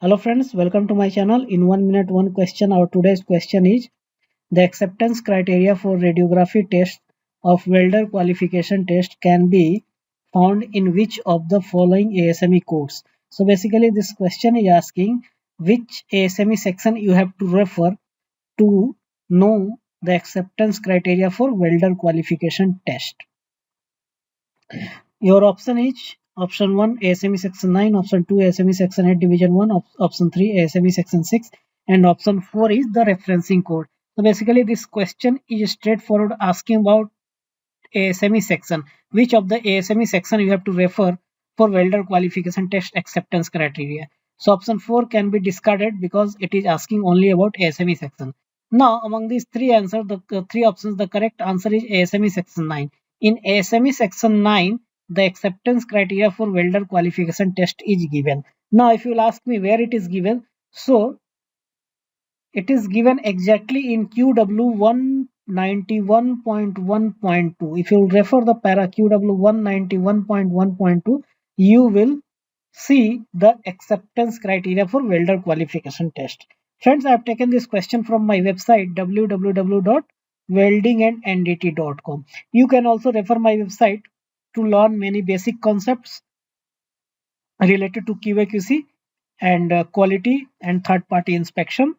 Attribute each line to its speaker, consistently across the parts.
Speaker 1: Hello friends, welcome to my channel. In 1 minute, one question. Our today's question is the acceptance criteria for radiography test of welder qualification test can be found in which of the following ASME codes. So basically this question is asking which ASME section you have to refer to know the acceptance criteria for welder qualification test. Your option is option 1 ASME section 9, option 2 ASME section 8 division 1, option 3 ASME section 6 and option 4 is the referencing code. So basically this question is straightforward asking about ASME section. Which of the ASME section you have to refer for welder qualification test acceptance criteria. So option 4 can be discarded because it is asking only about ASME section. Now among these three answers, the three options, the correct answer is ASME section 9. In ASME section 9, the acceptance criteria for welder qualification test is given. Now if you will ask me where it is given, so it is given exactly in QW 191.1.2. If you refer the para QW 191.1.2, you will see the acceptance criteria for welder qualification test. Friends, I have taken this question from my website www.weldingandt.com. You can also refer my website to learn many basic concepts related to QA/QC and quality and third-party inspection.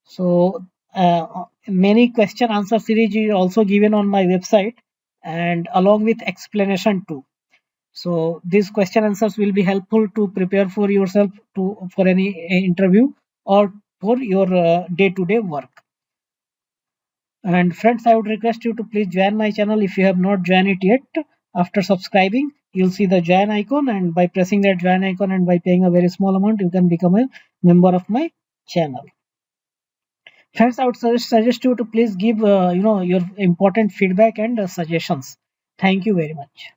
Speaker 1: So many question answer series is also given on my website and along with explanation too. So these question answers will be helpful to prepare for yourself for any interview or for your day-to-day work. And friends, I would request you to please join my channel if you have not joined it yet. After subscribing, you'll see the join icon, and by pressing that join icon and by paying a very small amount, you can become a member of my channel. Friends, I would suggest you to please give your important feedback and suggestions. Thank you very much.